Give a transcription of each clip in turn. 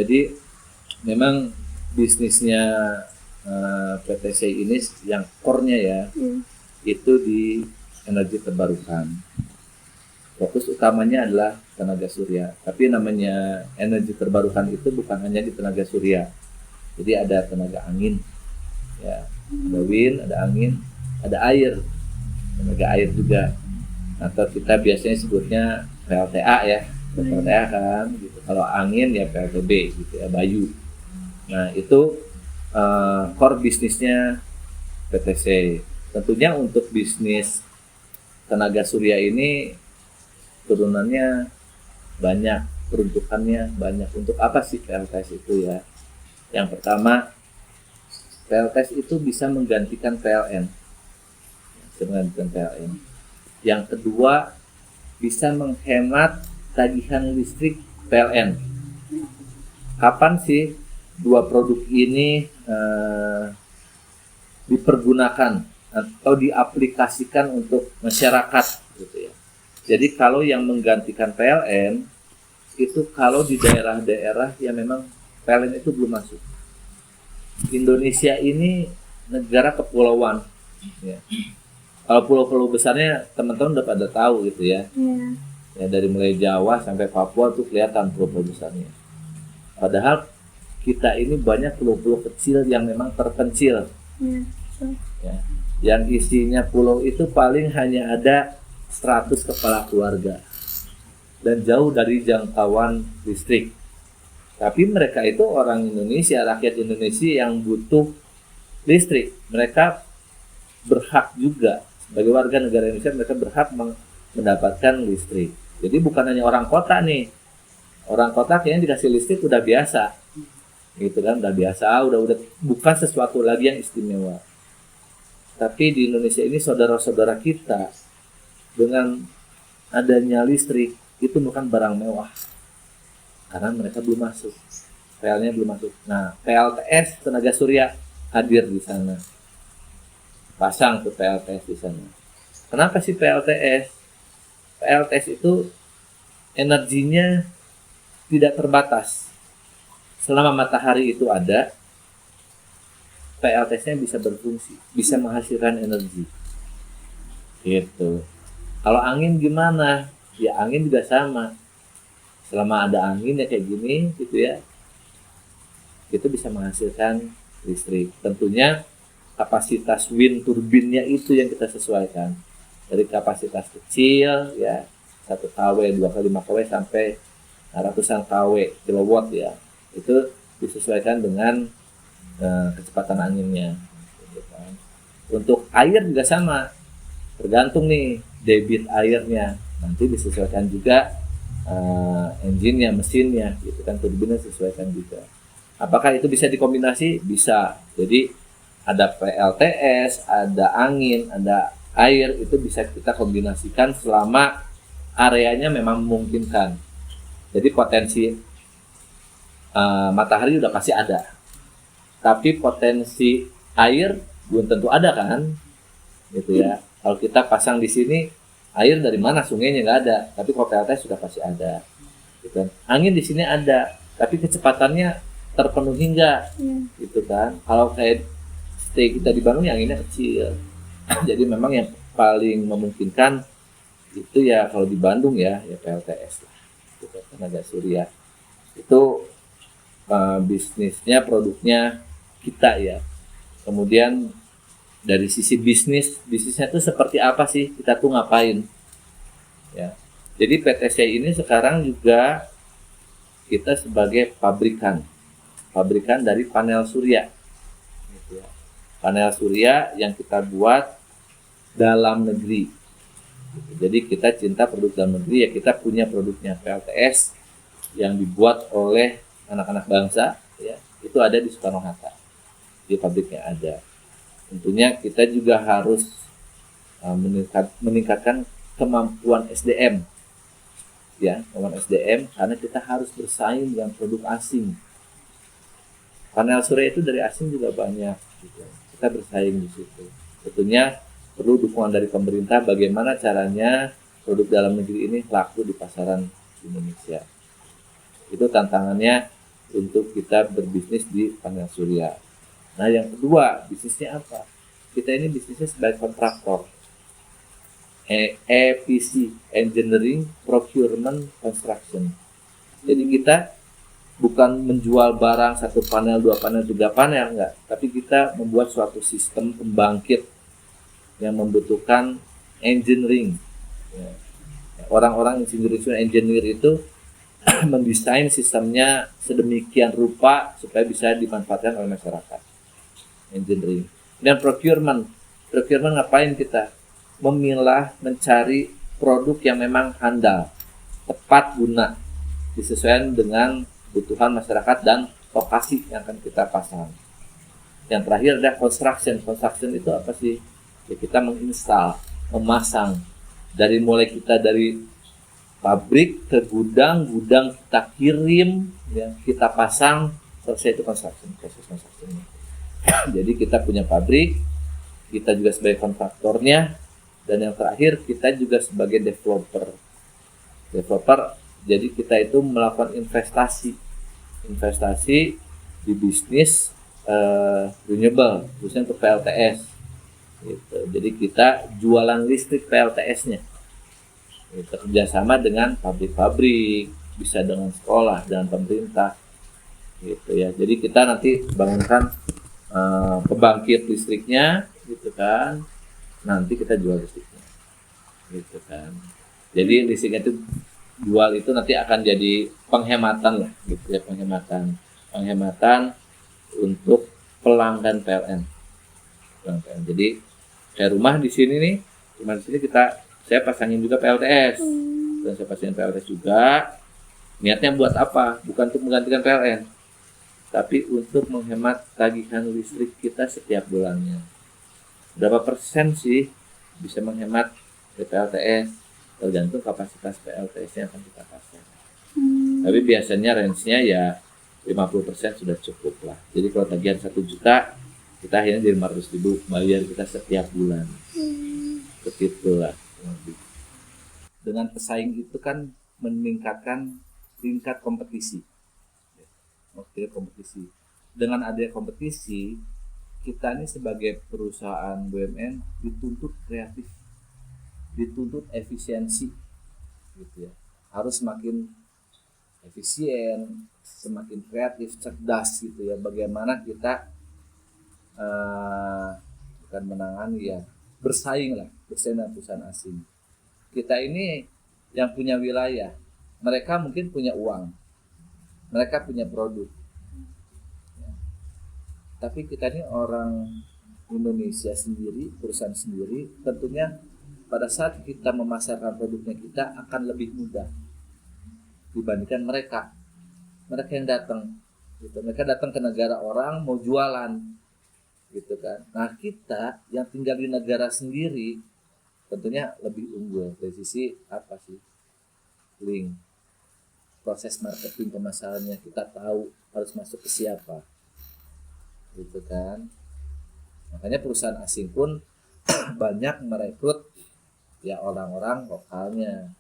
Jadi memang bisnisnya PTC ini yang core-nya ya itu di energi terbarukan. Fokus utamanya adalah tenaga surya. Tapi namanya energi terbarukan itu bukan hanya di tenaga surya. Jadi ada tenaga angin, ya, ada wind, ada angin, ada air, tenaga air juga. Atau kita biasanya sebutnya PLTA ya, PLTA kan. Gitu. Kalau angin ya PLTB, gitu ya, Bayu. Nah itu core bisnisnya PTC. Tentunya untuk bisnis tenaga surya ini turunannya banyak, peruntukannya banyak. Untuk apa sih PLTS itu ya? Yang pertama, PLTS itu bisa menggantikan PLN. Yang kedua, bisa menghemat tagihan listrik PLN. Kapan sih dua produk ini dipergunakan atau diaplikasikan untuk masyarakat gitu ya? Jadi kalau yang menggantikan PLN itu kalau di daerah-daerah yang memang PLN itu belum masuk. Indonesia ini negara kepulauan. Ya. Kalau pulau-pulau besarnya teman-teman udah pada tahu gitu ya. Ya dari mulai Jawa sampai Papua tuh kelihatan pulau-pulau besarnya. Padahal kita ini banyak pulau-pulau kecil yang memang terpencil. Ya. Yang isinya pulau itu paling hanya ada 100 kepala keluarga dan jauh dari jangkauan listrik. Tapi mereka itu orang Indonesia, rakyat Indonesia yang butuh listrik. Mereka berhak juga sebagai warga negara Indonesia, mereka berhak mendapatkan listrik. Jadi bukan hanya orang kota nih. Orang kota kayaknya dikasih listrik udah biasa. Gitu kan, udah biasa, udah bukan sesuatu lagi yang istimewa. Tapi di Indonesia ini saudara-saudara kita dengan adanya listrik itu bukan barang mewah karena mereka belum masuk, PL-nya belum masuk. Nah, PLTS tenaga surya hadir di sana, pasang tuh PLTS di sana. Kenapa sih PLTS? PLTS itu energinya tidak terbatas. Selama matahari itu ada, PLTS-nya bisa berfungsi, bisa menghasilkan energi. Gitu. Kalau angin gimana? Ya angin juga sama. Selama ada angin ya kayak gini gitu ya. Itu bisa menghasilkan listrik. Tentunya kapasitas wind turbinnya itu yang kita sesuaikan. Dari kapasitas kecil ya 1 kW, 2 kali 5 kW sampai ratusan kW kilowatt ya. Itu disesuaikan dengan kecepatan anginnya. Gitu kan. Untuk air juga sama. Tergantung nih debit airnya, nanti disesuaikan juga engine-nya, mesinnya, gitu kan, turbinnya disesuaikan juga. Apakah itu bisa dikombinasi? Bisa. Jadi ada PLTS, ada angin, ada air, itu bisa kita kombinasikan selama areanya memang memungkinkan. Jadi potensi matahari udah pasti ada, tapi potensi air belum tentu ada kan, gitu ya. Kalau kita pasang di sini, air dari mana? Sungainya nggak ada. Tapi kalau PLTS sudah pasti ada. Gitu. Angin di sini ada, tapi kecepatannya terpenuhi nggak? Gitu kan. Kalau kayak stay kita di Bandung, yang anginnya kecil. Jadi memang yang paling memungkinkan itu ya kalau di Bandung ya PLTS lah. Gitu, tenaga surya. Itu bisnisnya, produknya kita ya. Kemudian dari sisi bisnisnya itu seperti apa sih, kita tuh ngapain ya. Jadi PTC ini sekarang juga kita sebagai pabrikan dari panel surya gitu ya. Panel surya yang kita buat dalam negeri. Jadi kita cinta produk dalam negeri ya, kita punya produknya PLTS yang dibuat oleh anak-anak bangsa ya, itu ada di Soekarno-Hatta, di pabriknya ada. Tentunya kita juga harus meningkatkan kemampuan SDM, ya, kemampuan SDM, karena kita harus bersaing dengan produk asing. Panel surya itu dari asing juga banyak, gitu. Kita bersaing di situ. Tentunya perlu dukungan dari pemerintah bagaimana caranya produk dalam negeri ini laku di pasaran Indonesia. Itu tantangannya untuk kita berbisnis di panel surya. Nah, yang kedua, bisnisnya apa? Kita ini bisnisnya sebagai kontraktor. EPC, Engineering, Procurement, Construction. Jadi kita bukan menjual barang satu panel, dua panel, tiga panel, enggak. Tapi kita membuat suatu sistem pembangkit yang membutuhkan engineering. Ya. Orang-orang engineer itu mendesain sistemnya sedemikian rupa supaya bisa dimanfaatkan oleh masyarakat. Engineering. Dan procurement ngapain kita? Memilah, mencari produk yang memang handal, tepat guna, disesuaikan dengan kebutuhan masyarakat dan lokasi yang akan kita pasang. Yang terakhir ada construction. Construction itu apa sih? Ya, kita menginstal, memasang. Mulai kita dari pabrik ke gudang kita kirim, ya, kita pasang, selesai itu construction, proses constructionnya. Jadi kita punya pabrik, kita juga sebagai kontraktornya, dan yang terakhir kita juga sebagai developer. Jadi kita itu melakukan investasi di bisnis renewable, khususnya untuk PLTS. Gitu. Jadi kita jualan listrik PLTS-nya. Kita kerjasama dengan pabrik-pabrik, bisa dengan sekolah, dengan pemerintah. Gitu ya. Jadi kita nanti bangunkan pembangkit listriknya, gitu kan. Nanti kita jual listriknya, gitu kan. Jadi listriknya itu jual itu nanti akan jadi penghematan lah, gitu ya, penghematan untuk pelanggan PLN. Jadi kayak rumah di sini nih, saya pasangin juga PLTS, dan saya pasangin PLTS juga. Niatnya buat apa? Bukan untuk menggantikan PLN, tapi untuk menghemat tagihan listrik kita setiap bulannya. Berapa persen sih bisa menghemat di PLTS? Tergantung kapasitas PLTS yang akan kita pasang. Tapi biasanya range-nya ya 50% sudah cukup lah. Jadi kalau tagihan 1 juta, kita akhirnya jadi 500.000 bayar kita setiap bulan. Begitulah. Dengan pesaing itu kan meningkatkan tingkat kompetisi. Oke, kompetisi. Dengan adanya kompetisi, kita ini sebagai perusahaan BUMN dituntut kreatif, dituntut efisiensi, gitu ya. Harus semakin efisien, semakin kreatif, cerdas, gitu ya. Bagaimana kita bukan menangani ya, bersaing dengan perusahaan asing. Kita ini yang punya wilayah, mereka mungkin punya uang, mereka punya produk. Tapi kita ini orang Indonesia sendiri, perusahaan sendiri, tentunya pada saat kita memasarkan produknya kita akan lebih mudah dibandingkan mereka yang datang, gitu. Mereka datang ke negara orang mau jualan, gitu kan. Nah, kita yang tinggal di negara sendiri tentunya lebih unggul dari sisi apa sih? Link, proses marketing pemasarannya, kita tahu harus masuk ke siapa, gitu kan. Makanya perusahaan asing pun banyak merekrut ya orang-orang lokalnya,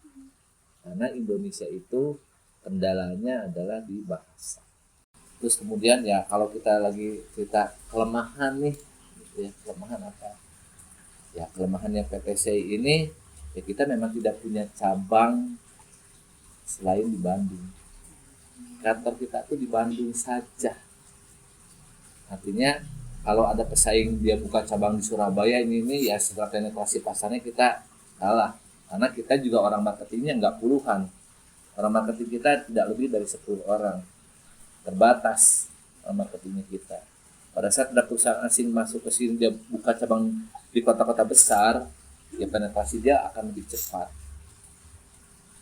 karena Indonesia itu kendalanya adalah di bahasa. Terus kemudian ya kalau kita lagi cerita kelemahan nih, gitu ya, kelemahan apa? Ya kelemahannya PTC ini ya kita memang tidak punya cabang selain di Bandung. Kantor kita tuh di Bandung saja. Artinya kalau ada pesaing dia buka cabang di Surabaya ini ya setelah penetrasi pasarnya kita kalah. Karena kita juga orang marketingnya nggak puluhan. Orang marketing kita tidak lebih dari 10 orang. Terbatas orang marketingnya kita. Pada saat ada perusahaan asing masuk ke sini dia buka cabang di kota-kota besar, ya penetrasi dia akan lebih cepat.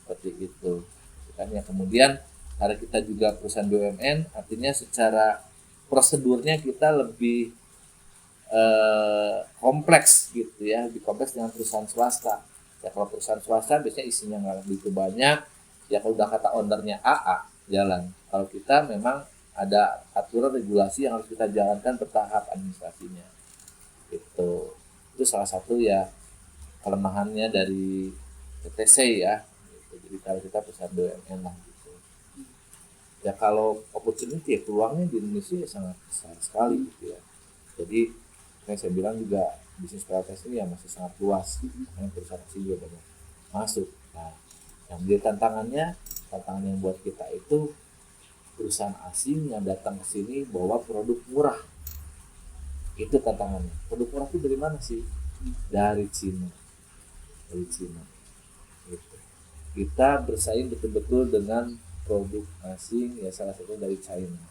Seperti itu. Kan ya kemudian karena kita juga perusahaan BUMN, artinya secara prosedurnya kita lebih kompleks gitu ya, lebih kompleks dengan perusahaan swasta. Ya kalau perusahaan swasta biasanya isinya nggak begitu banyak, ya kalau udah kata ownernya A jalan. Kalau kita memang ada aturan regulasi yang harus kita jalankan bertahap administrasinya. Itu salah satu ya kelemahannya dari PTC ya. Jadi kalau kita perusahaan BUMN lah gitu. Ya kalau opportunity ya peluangnya di Indonesia ya sangat besar sekali gitu ya. Jadi kayak saya bilang juga bisnis PLTS ini ya masih sangat luas, makanya perusahaan asing juga banyak masuk. Nah, yang menjadi tantangan yang buat kita itu perusahaan asing yang datang ke sini bawa produk murah. Itu tantangannya. Produk murah itu dari mana sih? Dari Cina. Dari Cina. Gitu. Kita bersaing betul-betul dengan produk asing ya, salah satu dari China.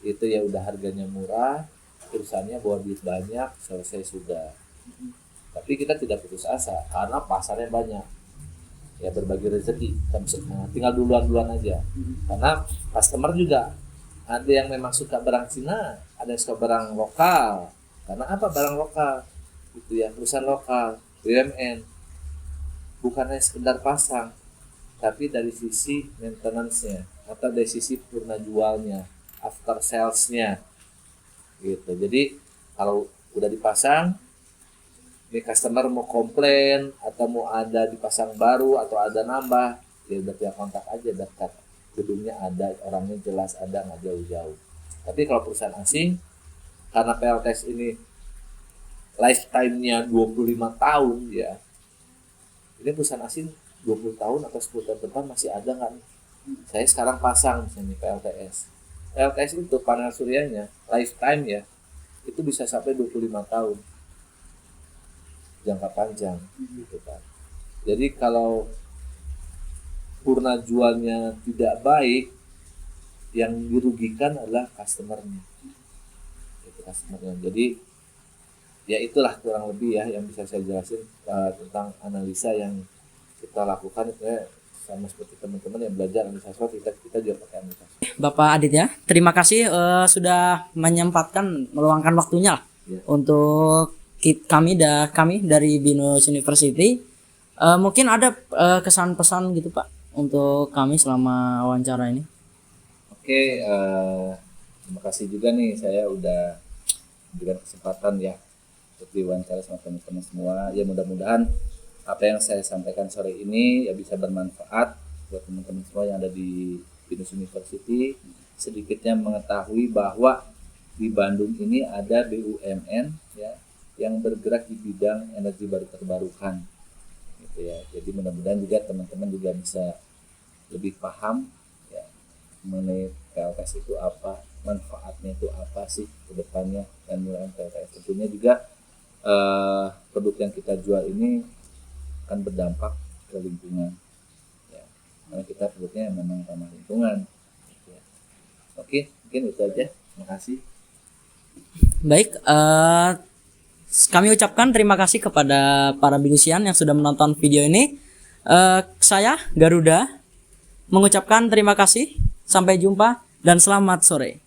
Itu ya udah harganya murah, perusahaannya bawa duit banyak, selesai sudah. Tapi kita tidak putus asa karena pasarnya banyak. Ya berbagi rezeki, tinggal duluan aja. Karena customer juga ada yang memang suka barang Cina, ada yang suka barang lokal. Karena apa barang lokal? Itu ya perusahaan lokal, BUMN. Bukan hanya sekedar pasang, tapi dari sisi maintenance-nya atau dari sisi purna jualnya, after sales-nya gitu. Jadi kalau udah dipasang, nih customer mau komplain atau mau ada dipasang baru atau ada nambah, ya udah via kontak aja, dekat gedungnya ada, orangnya jelas ada, nggak jauh-jauh. Tapi kalau perusahaan asing, karena PLTS ini lifetime-nya 25 tahun ya, ini perusahaan asing 20 tahun atau 10 tahun depan masih ada nggak nih? Saya sekarang pasang misalnya PLTS. PLTS itu panel suryanya lifetime ya, itu bisa sampai 25 tahun. Jangka panjang gitu kan. Jadi kalau purna jualnya tidak baik, yang dirugikan adalah customernya. Itu customernya. Jadi ya itulah kurang lebih ya yang bisa saya jelasin tentang analisa yang kita lakukan itu ya, sama seperti teman-teman yang belajar analisa SWOT, kita juga pakai analisa SWOT. Bapak Adit ya, terima kasih sudah menyempatkan meluangkan waktunya lah Ya. untuk kami dari Binus University. Mungkin ada kesan pesan gitu Pak untuk kami selama wawancara ini. Oke, terima kasih juga nih saya udah diberikan kesempatan ya untuk diwawancara sama teman-teman semua. Ya mudah-mudahan apa yang saya sampaikan sore ini ya bisa bermanfaat buat teman-teman semua yang ada di Binus University, sedikitnya mengetahui bahwa di Bandung ini ada BUMN ya yang bergerak di bidang energi baru terbarukan gitu ya. Jadi mudah-mudahan juga teman-teman juga bisa lebih paham ya mengenai PLTS itu apa, manfaatnya itu apa sih ke depannya, dan mulai PLTS tentunya juga produk yang kita jual ini akan berdampak ke lingkungan ya, karena kita produknya memang ramah lingkungan gitu ya. Oke, mungkin itu aja, terima kasih. Baik, kami ucapkan terima kasih kepada para binusian yang sudah menonton video ini. Saya Garuda mengucapkan terima kasih, sampai jumpa dan selamat sore.